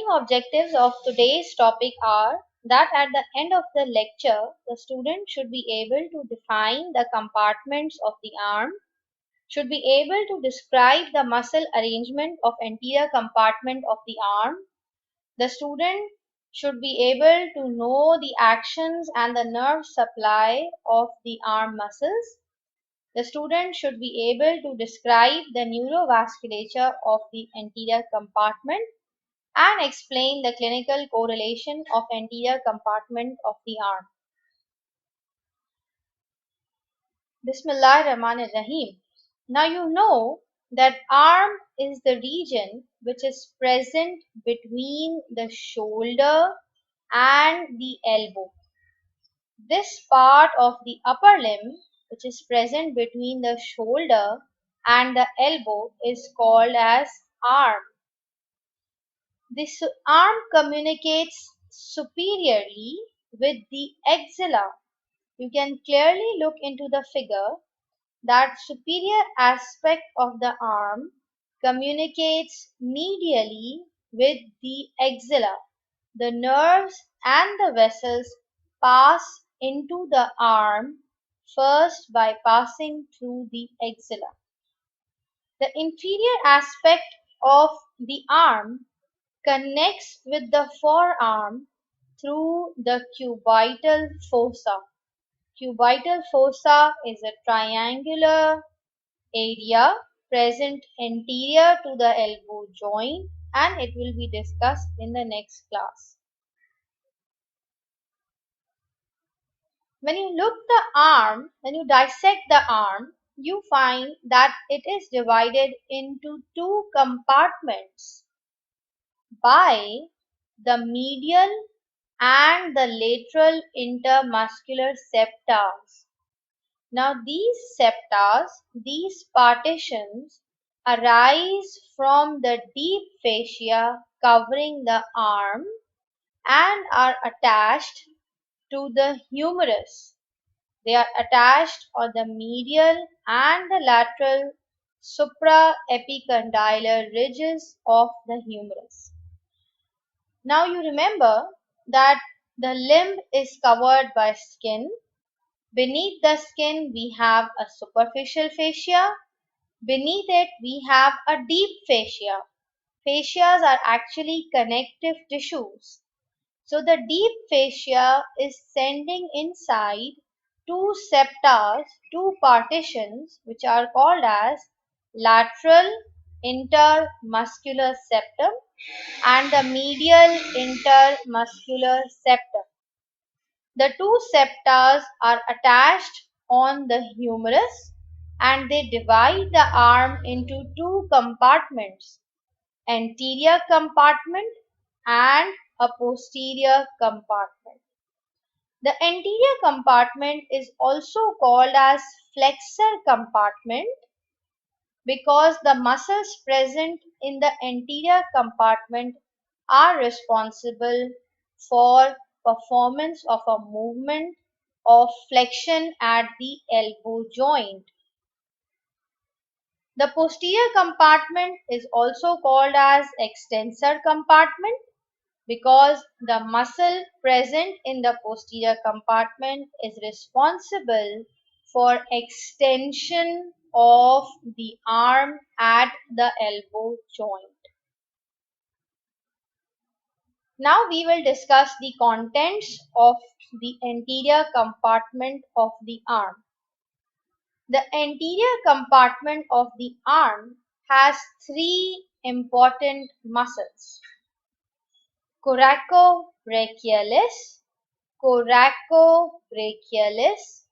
learning objectives of today's topic are that at the end of the lecture, the student should be able to define the compartments of the arm, should be able to describe the muscle arrangement of anterior compartment of the arm. The student should be able to know the actions and the nerve supply of the arm muscles. The student should be able to describe the neurovasculature of the anterior compartment and explain the clinical correlation of anterior compartment of the arm. Bismillahirrahmanirrahim. Now you know that arm is the region which is present between the shoulder and the elbow. This part of the upper limb which is present between the shoulder and the elbow is called as arm. This arm communicates superiorly with the axilla. You can clearly look into the figure that superior aspect of the arm communicates medially with the axilla. The nerves and the vessels pass into the arm first by passing through the axilla. The inferior aspect of the arm connects with the forearm through the cubital fossa. Cubital fossa is a triangular area present anterior to the elbow joint, and it will be discussed in the next class. When you look the arm, when you dissect the arm, you find that it is divided into two compartments by the medial and the lateral intermuscular septas. Now these septas, these partitions arise from the deep fascia covering the arm and are attached to the humerus. They are attached on the medial and the lateral supraepicondylar ridges of the humerus. Now you remember that the limb is covered by skin. Beneath the skin we have a superficial fascia. Beneath it we have a deep fascia. Fascias are actually connective tissues. So the deep fascia is sending inside two septas, two partitions which are called as lateral intermuscular septum and the medial intermuscular septum. The two septas are attached on the humerus and they divide the arm into two compartments, anterior compartment and a posterior compartment. The anterior compartment is also called as flexor compartment because the muscles present in the anterior compartment are responsible for performance of a movement of flexion at the elbow joint. The posterior compartment is also called as extensor compartment because the muscle present in the posterior compartment is responsible for extension of the arm at the elbow joint. Now we will discuss the contents of the anterior compartment of the arm. The anterior compartment of the arm has three important muscles: coracobrachialis, coracobrachialis,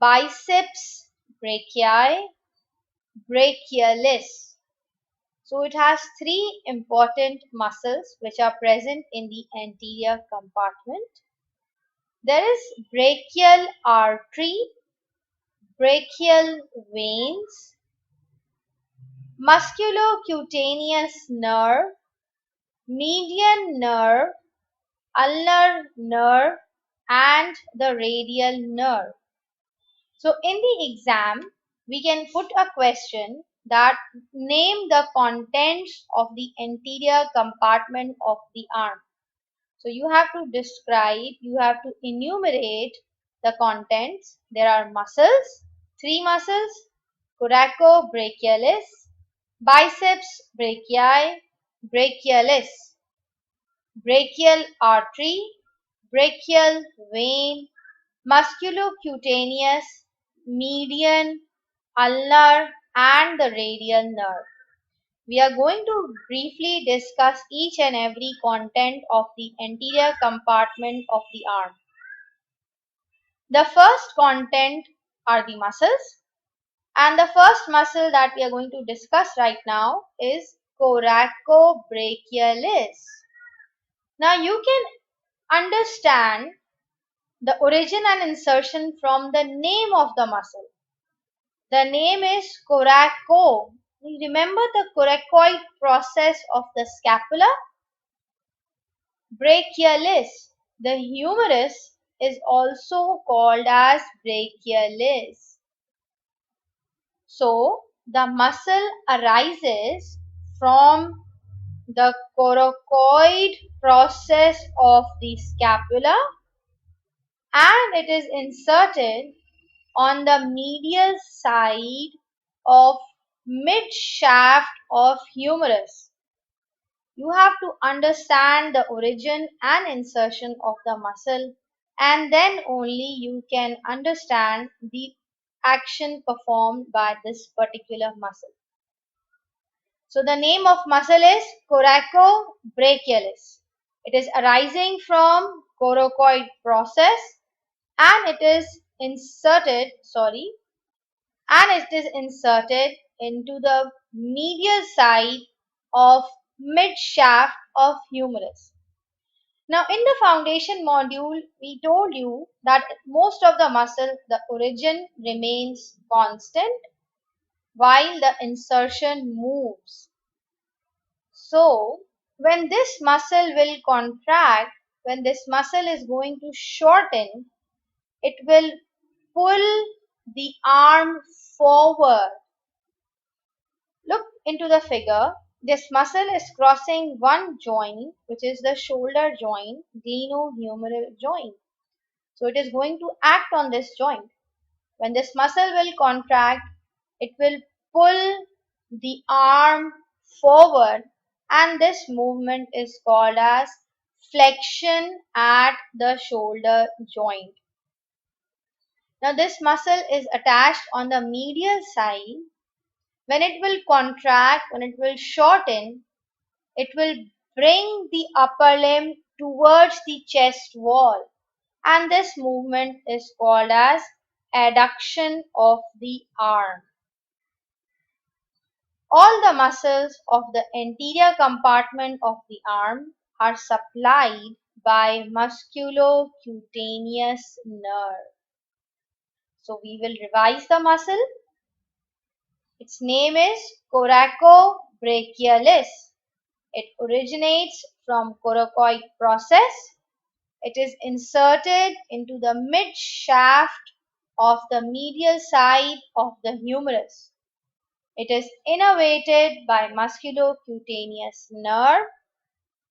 biceps brachii, brachialis. So it has three important muscles which are present in the anterior compartment. There is brachial artery, brachial veins, musculocutaneous nerve, median nerve, ulnar nerve, and the radial nerve. So in the exam, we can put a question that name the contents of the anterior compartment of the arm. So you have to describe, you have to enumerate the contents. There are muscles, three muscles: coracobrachialis, biceps brachii, brachialis, brachial artery, brachial vein, musculocutaneous, median, ulnar, and the radial nerve. We are going to briefly discuss each and every content of the anterior compartment of the arm. The first content are the muscles, and the first muscle that we are going to discuss right now is coracobrachialis. Now you can understand the origin and insertion from the name of the muscle. The name is coraco. Remember the coracoid process of the scapula? Brachialis. The humerus is also called as brachialis. So the muscle arises from the coracoid process of the scapula, and it is inserted on the medial side of mid shaft of humerus. You have to understand the origin and insertion of the muscle, and then only you can understand the action performed by this particular muscle. So the name of muscle is coracobrachialis. It is arising from coracoid process, and it is inserted into the medial side of mid shaft of humerus. Now in the foundation module we told you that most of the muscle, the origin remains constant while the insertion moves. So when this muscle will contract, when this muscle is going to shorten, it will pull the arm forward. Look into the figure. This muscle is crossing one joint, which is the shoulder joint, glenohumeral joint. So it is going to act on this joint. When this muscle will contract, it will pull the arm forward, and this movement is called as flexion at the shoulder joint. Now this muscle is attached on the medial side. When it will contract, when it will shorten, it will bring the upper limb towards the chest wall, and this movement is called as adduction of the arm. All the muscles of the anterior compartment of the arm are supplied by musculocutaneous nerve. So we will revise the muscle. Its name is coracobrachialis. It originates from coracoid process. It is inserted into the mid shaft of the medial side of the humerus. It is innervated by musculocutaneous nerve,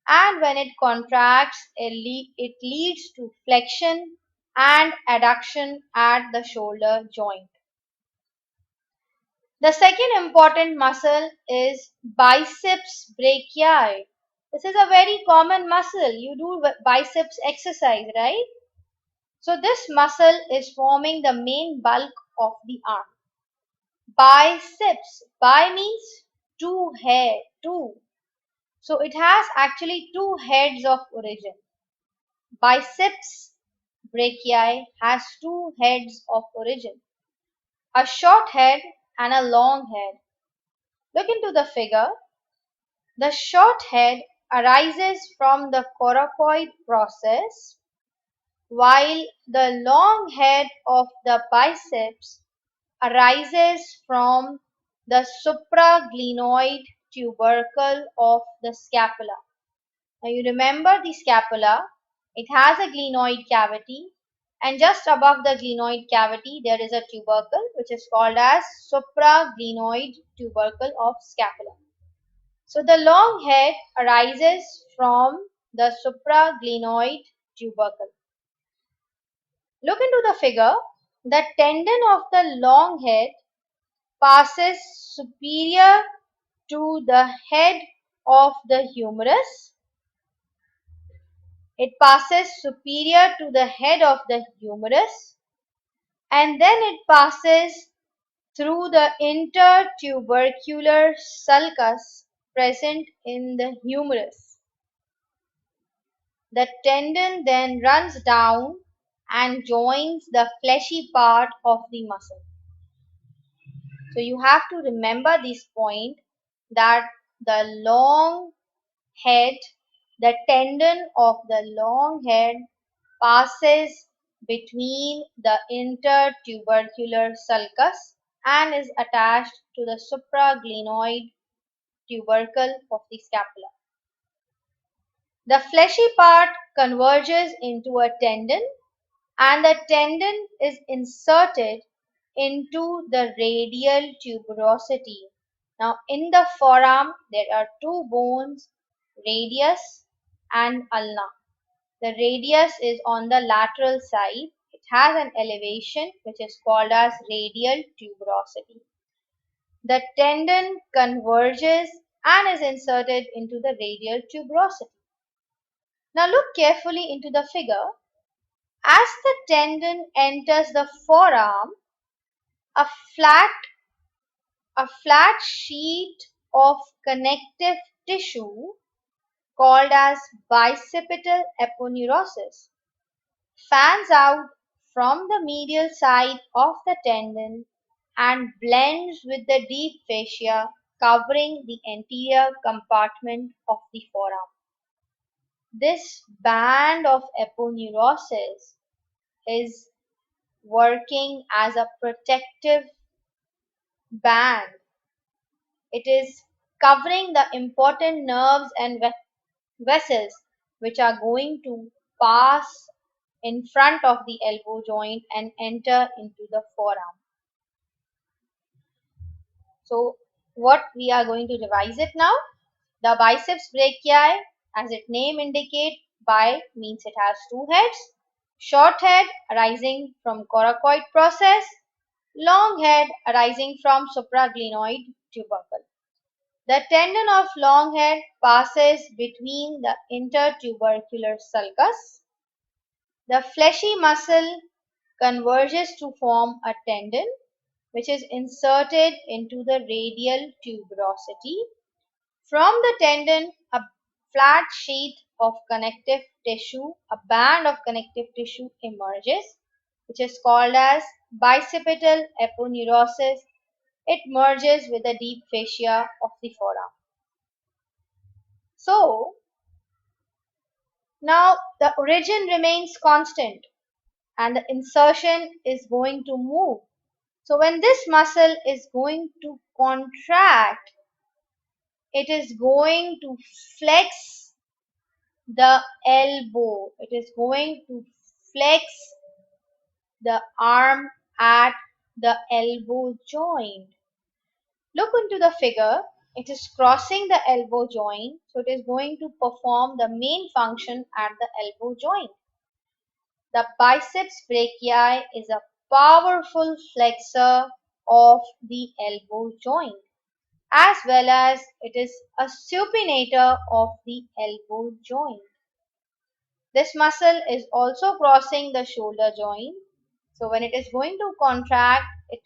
and when it contracts, it leads to flexion and adduction at the shoulder joint. The second important muscle is biceps brachii. This is a very common muscle. You do biceps exercise, right? So this muscle is forming the main bulk of the arm. Biceps. Bi means two. So it has actually two heads of origin. Biceps brachii has two heads of origin, a short head and a long head. Look into the figure. The short head arises from the coracoid process, while the long head of the biceps arises from the supraglenoid tubercle of the scapula. Now you remember the scapula, it has a glenoid cavity, And just above the glenoid cavity there is a tubercle which is called as supraglenoid tubercle of scapula. So the long head arises from the supraglenoid tubercle. Look into the figure. The tendon of the long head passes superior to the head of the humerus. It passes superior to the head of the humerus, and then it passes through the intertubercular sulcus present in the humerus. The tendon then runs down and joins the fleshy part of the muscle. So you have to remember this point, that the long head, the tendon of the long head passes between the intertubercular sulcus and is attached to the supraglenoid tubercle of the scapula. The fleshy part converges into a tendon, and the tendon is inserted into the radial tuberosity. Now, in the forearm, there are two bones, radius and ulna. The radius is on the lateral side. It has an elevation which is called as radial tuberosity. The tendon converges and is inserted into the radial tuberosity. Now look carefully into the figure. As the tendon enters the forearm, a flat a flat sheet of connective tissue called as bicipital aponeurosis fans out from the medial side of the tendon and blends with the deep fascia covering the anterior compartment of the forearm. This band of aponeurosis is working as a protective band. It is covering the important nerves and vessels which are going to pass in front of the elbow joint and enter into the forearm. So what we are going to revise it now. The biceps brachii, as its name indicates, bi means it has two heads. Short head arising from coracoid process, long head arising from supraglenoid tubercle. The tendon of long head passes between the intertubercular sulcus. The fleshy muscle converges to form a tendon which is inserted into the radial tuberosity. From the tendon, a flat sheath of connective tissue, a band of connective tissue emerges, which is called as bicipital aponeurosis. It merges with the deep fascia of the forearm. So, now the origin remains constant and the insertion is going to move. So, when this muscle is going to contract, it is going to flex the elbow. It is going to flex the arm at the elbow joint. Look into the figure. It is crossing the elbow joint, so it is going to perform the main function at the elbow joint. The biceps brachii is a powerful flexor of the elbow joint, as well as it is a supinator of the elbow joint. This muscle is also crossing the shoulder joint. So when it is going to contract, it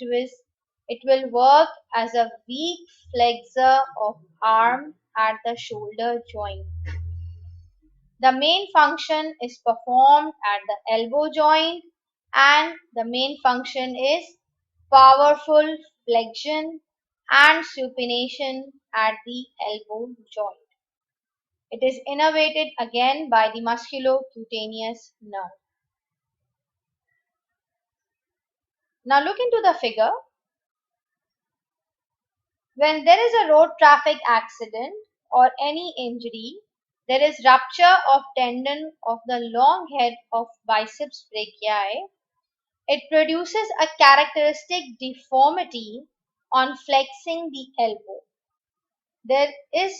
will work as a weak flexor of arm at the shoulder joint. The main function is performed at the elbow joint, and the main function is powerful flexion and supination at the elbow joint. It is innervated again by the musculocutaneous nerve. Now look into the figure. When there is a road traffic accident or any injury, There is rupture of tendon of the long head of biceps brachii. It produces a characteristic deformity on flexing the elbow. There is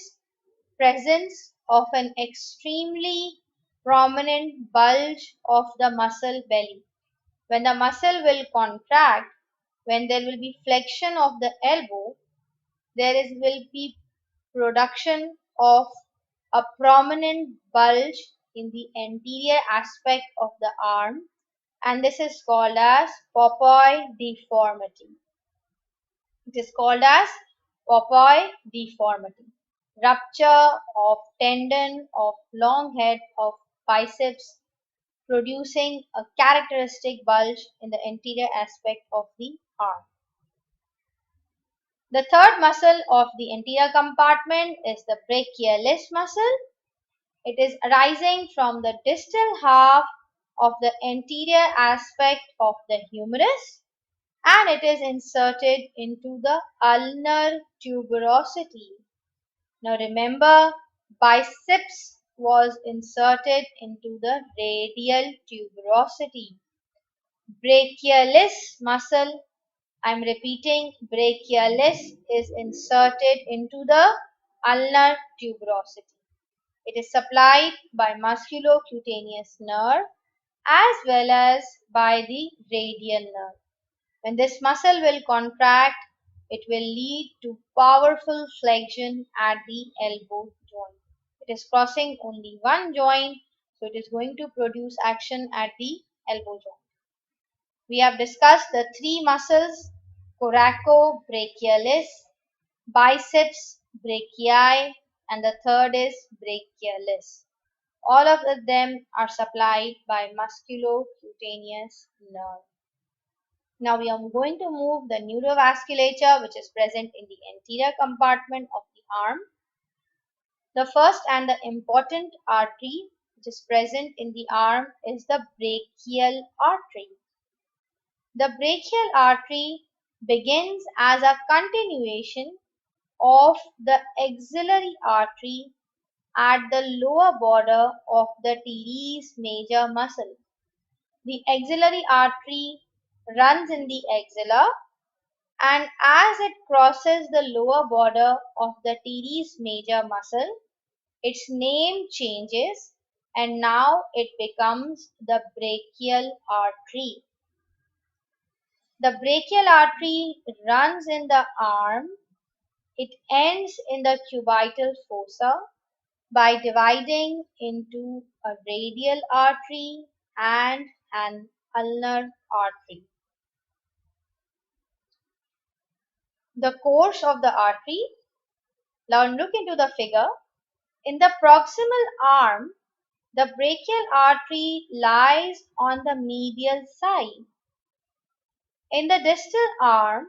presence of an extremely prominent bulge of the muscle belly. When the muscle will contract, when there will be flexion of the elbow, will be production of a prominent bulge in the anterior aspect of the arm, and this is called as Popoi deformity. It is called as Popoi deformity. Rupture of tendon of long head of biceps producing a characteristic bulge in the anterior aspect of the arm. The third muscle of the anterior compartment is the brachialis muscle. It is arising from the distal half of the anterior aspect of the humerus, and it is inserted into the ulnar tuberosity. Now remember, biceps was inserted into the radial tuberosity. Brachialis muscle, I'm repeating, brachialis is inserted into the ulnar tuberosity. It is supplied by musculocutaneous nerve as well as by the radial nerve. When this muscle will contract, it will lead to powerful flexion at the elbow joint. It is crossing only one joint, so it is going to produce action at the elbow joint. We have discussed the three muscles: coracobrachialis, biceps brachii, and the third is brachialis. All of them are supplied by musculocutaneous nerve. Now we are going to move the neurovasculature which is present in the anterior compartment of the arm. The first and the important artery which is present in the arm is the brachial artery. The brachial artery begins as a continuation of the axillary artery at the lower border of the teres major muscle. The axillary artery runs in the axilla, and as it crosses the lower border of the teres major muscle, its name changes and now it becomes the brachial artery. The brachial artery runs in the arm. It ends in the cubital fossa by dividing into a radial artery and an ulnar artery. The course of the artery. Now look into the figure. In the proximal arm, the brachial artery lies on the medial side. In the distal arm,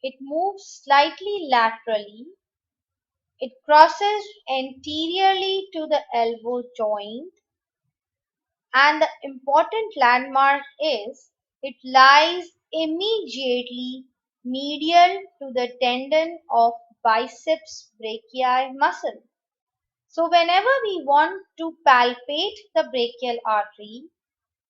it moves slightly laterally. It crosses anteriorly to the elbow joint, and the important landmark is it lies immediately medial to the tendon of biceps brachii muscle. So whenever we want to palpate the brachial artery,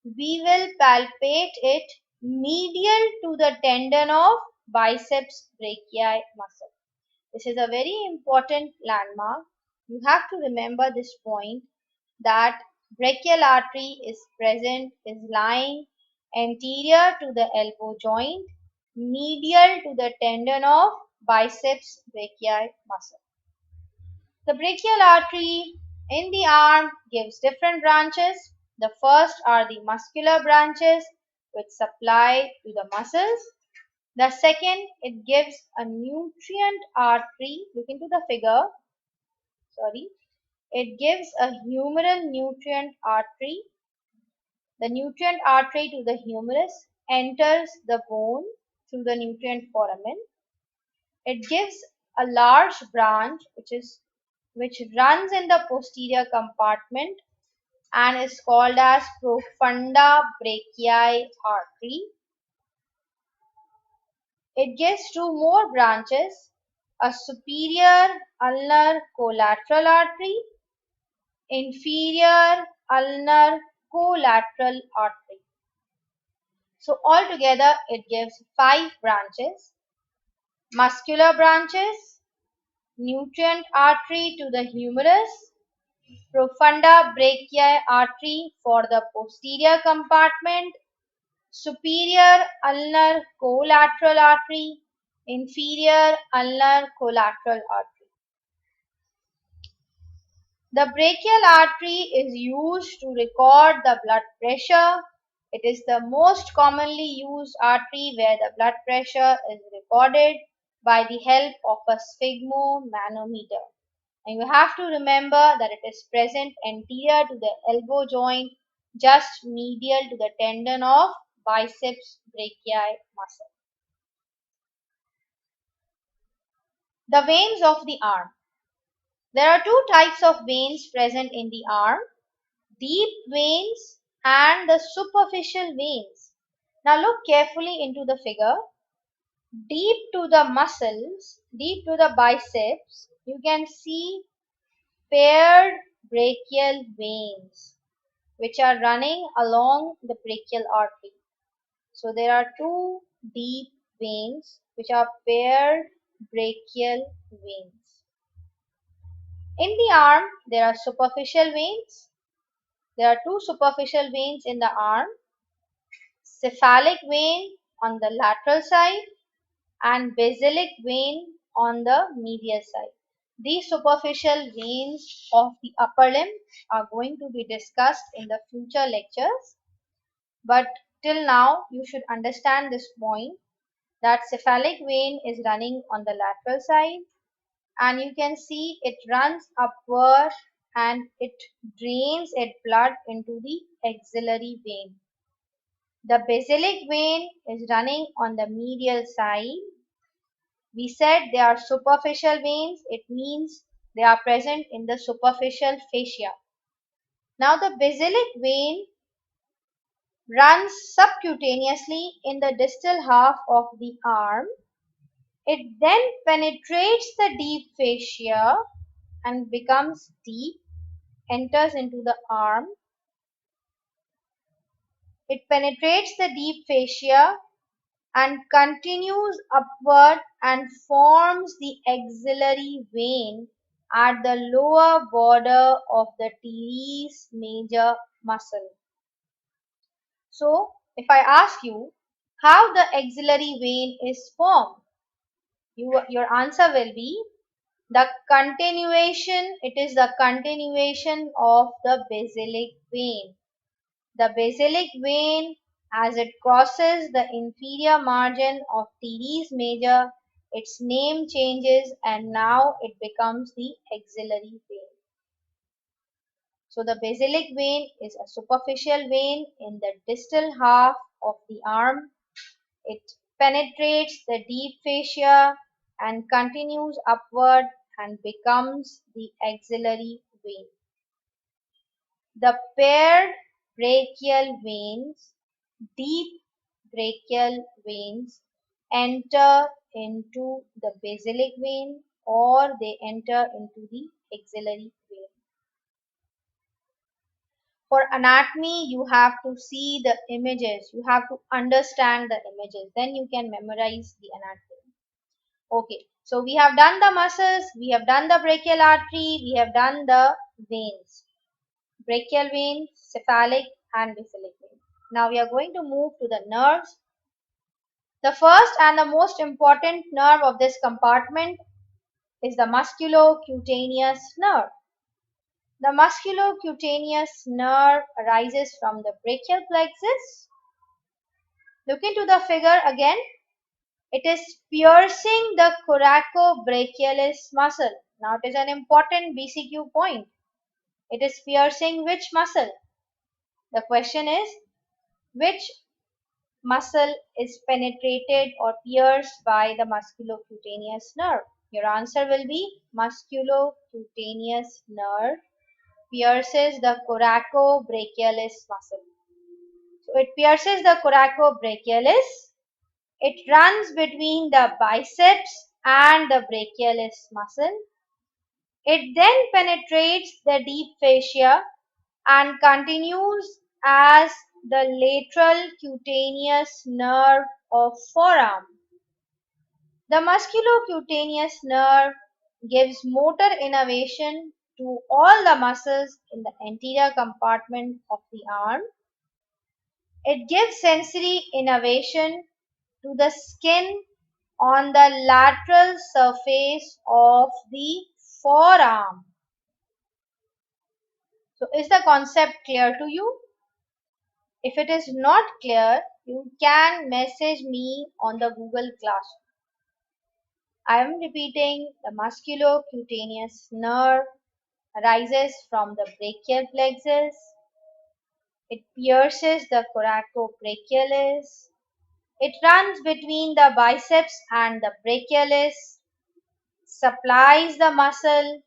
we will palpate it medial to the tendon of biceps brachii muscle. This is a very important landmark. You have to remember this point, that brachial artery is lying anterior to the elbow joint, medial to the tendon of biceps brachii muscle. The brachial artery in the arm gives different branches. The first are the muscular branches which supply to the muscles. The second, it gives a nutrient artery. Look into the figure. Sorry. It gives a humeral nutrient artery. The nutrient artery to the humerus enters the bone through the nutrient foramen. It gives a large branch which runs in the posterior compartment and is called as profunda brachii artery. It gives two more branches, a superior ulnar collateral artery. inferior ulnar collateral artery. So altogether it gives 5 branches: muscular branches, nutrient artery to the humerus, profunda brachiae artery for the posterior compartment, superior ulnar collateral artery, inferior ulnar collateral artery. The brachial artery is used to record the blood pressure. It is the most commonly used artery where the blood pressure is recorded by the help of a sphygmomanometer. And you have to remember that it is present anterior to the elbow joint, just medial to the tendon of biceps brachii muscle. The veins of the arm. There are two types of veins present in the arm: deep veins and the superficial veins. Now look carefully into the figure. Deep to the muscles, deep to the biceps, you can see paired brachial veins which are running along the brachial artery. So there are two deep veins which are paired brachial veins. In the arm, there are superficial veins. There are two superficial veins in the arm: cephalic vein on the lateral side and basilic vein on the medial side. These superficial veins of the upper limb are going to be discussed in the future lectures. But till now, you should understand this point, that cephalic vein is running on the lateral side, and you can see it runs upward and it drains its blood into the axillary vein. The basilic vein is running on the medial side. We said they are superficial veins. It means they are present in the superficial fascia. Now the basilic vein runs subcutaneously in the distal half of the arm. It then penetrates the deep fascia and becomes deep, enters into the arm. It penetrates the deep fascia and continues upward and forms the axillary vein at the lower border of the teres major muscle. So, if I ask you how the axillary vein is formed, your answer will be it is the continuation of the basilic vein. The basilic vein, as it crosses the inferior margin of teres major, its name changes and now it becomes the axillary vein. So the basilic vein is a superficial vein in the distal half of the arm. It penetrates the deep fascia and continues upward and becomes the axillary vein. The paired brachial veins, deep brachial veins, enter into the basilic vein or they enter into the axillary vein. For anatomy, you have to see the images. You have to understand the images. Then you can memorize the anatomy. Okay, so we have done the muscles, we have done the brachial artery, we have done the veins. Brachial vein, cephalic and basilic vein. Now we are going to move to the nerves. The first and the most important nerve of this compartment is the musculocutaneous nerve. The musculocutaneous nerve arises from the brachial plexus. Look into the figure again. It is piercing the coracobrachialis muscle. Now it is an important BCQ point. It is piercing which muscle? The question is, which muscle is penetrated or pierced by the musculocutaneous nerve? Your answer will be musculocutaneous nerve pierces the coracobrachialis muscle. So it pierces the coracobrachialis. It runs between the biceps and the brachialis muscle. It then penetrates the deep fascia and continues as the lateral cutaneous nerve of forearm. The musculocutaneous nerve gives motor innervation to all the muscles in the anterior compartment of the arm. It gives sensory innervation to the skin on the lateral surface of the forearm. So, is the concept clear to you? If it is not clear, you can message me on the Google Classroom. I am repeating, the musculocutaneous nerve arises from the brachial plexus. It pierces the coracobrachialis. It runs between the biceps and the brachialis, supplies the muscle,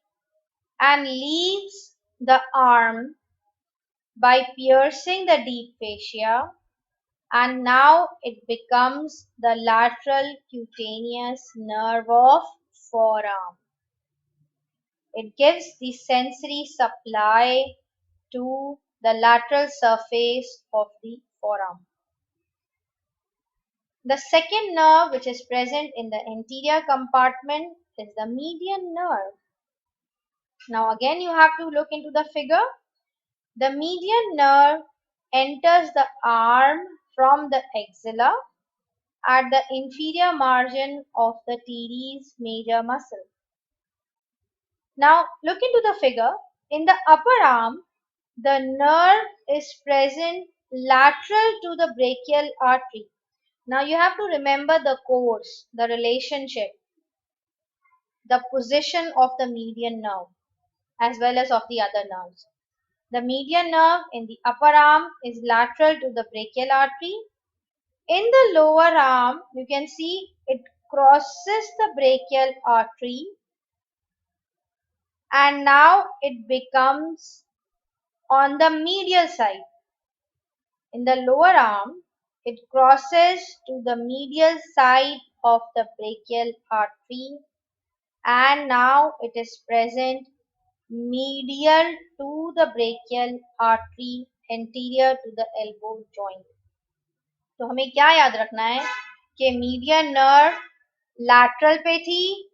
and leaves the arm by piercing the deep fascia, and now it becomes the lateral cutaneous nerve of forearm. It gives the sensory supply to the lateral surface of the forearm. The second nerve which is present in the anterior compartment is the median nerve. Now again you have to look into the figure. The median nerve enters the arm from the axilla at the inferior margin of the teres major muscle. Now look into the figure. In the upper arm, the nerve is present lateral to the brachial artery. Now you have to remember the course, the relationship, the position of the median nerve as well as of the other nerves. The median nerve in the upper arm is lateral to the brachial artery. In the lower arm, you can see it crosses the brachial artery and now it becomes on the medial side. In the lower arm, it crosses to the medial side of the brachial artery and now it is present medial to the brachial artery anterior to the elbow joint. तो हमें क्या याद रखना है कि median nerve lateral पे थी,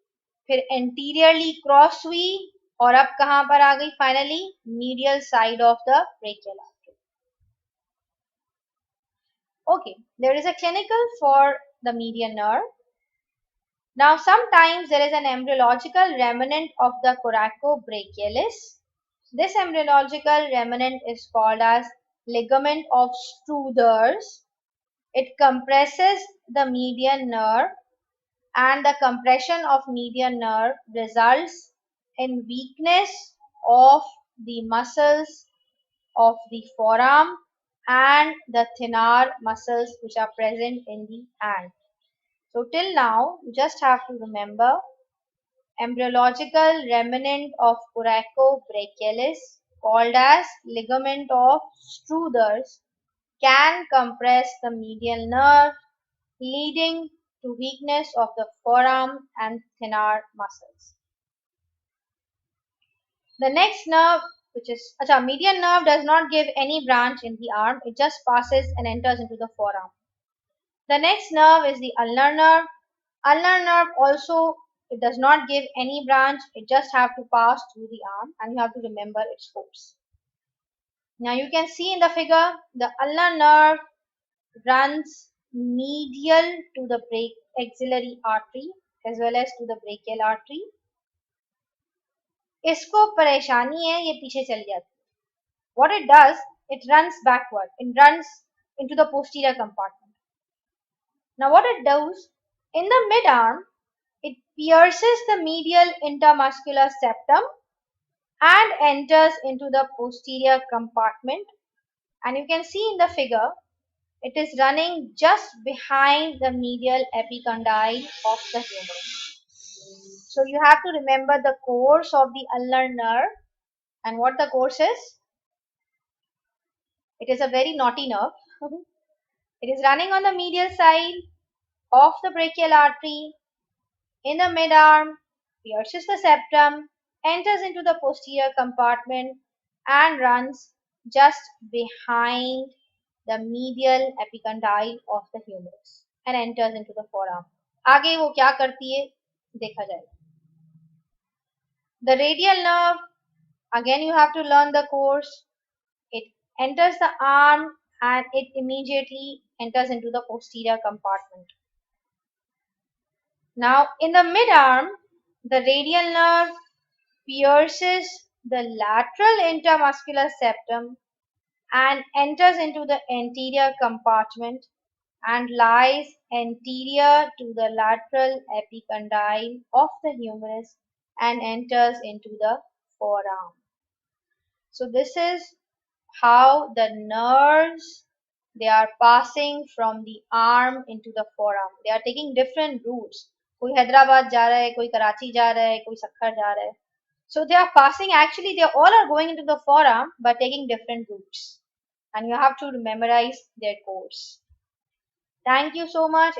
फिर एंटीरियरली क्रॉस हुई और अब कहां पर आ गई finally medial side of the brachial artery. Okay, there is a clinical for the median nerve. Now sometimes there is an embryological remnant of the coracobrachialis. This embryological remnant is called as ligament of Struthers. It compresses the median nerve and the compression of median nerve results in weakness of the muscles of the forearm and the thenar muscles which are present in the hand. So till now you just have to remember embryological remnant of coracobrachialis called as ligament of Struthers can compress the medial nerve leading to weakness of the forearm and thenar muscles. The next nerve, which is median nerve, does not give any branch in the arm, it just passes and enters into the forearm. The next nerve is the ulnar nerve. Ulnar nerve also, it does not give any branch, it just have to pass through the arm and you have to remember its course. Now you can see in the figure the ulnar nerve runs medial to the axillary artery as well as to the brachial artery. इसको परेशानी है ये पीछे चली जाती है. What it does, it runs backward. It runs into the posterior compartment. Now what it does, in the mid-arm, it pierces the medial intermuscular septum and enters into the posterior compartment. And you can see in the figure, it is running just behind the medial epicondyle of the humerus. So you have to remember the course of the ulnar nerve and what the course is. It is a very naughty nerve. It is running on the medial side of the brachial artery in the mid-arm, pierces the septum enters into the posterior compartment and runs just behind the medial epicondyle of the humerus and enters into the forearm. आगे वो क्या करती है देखा जाएगा. The radial nerve, again you have to learn the course. It enters the arm and it immediately enters into the posterior compartment. Now in the mid-arm, the radial nerve pierces the lateral intermuscular septum and enters into the anterior compartment and lies anterior to the lateral epicondyle of the humerus and enters into the forearm. So this is how the nerves, they are passing from the arm into the forearm. They are taking different routes. कोई हैदराबाद जा रहा है, कोई कराची जा रहा है, कोई सक्खर जा रहा है. So they are passing, actually they all are going into the forearm but taking different routes. And you have to memorize their course. Thank you so much.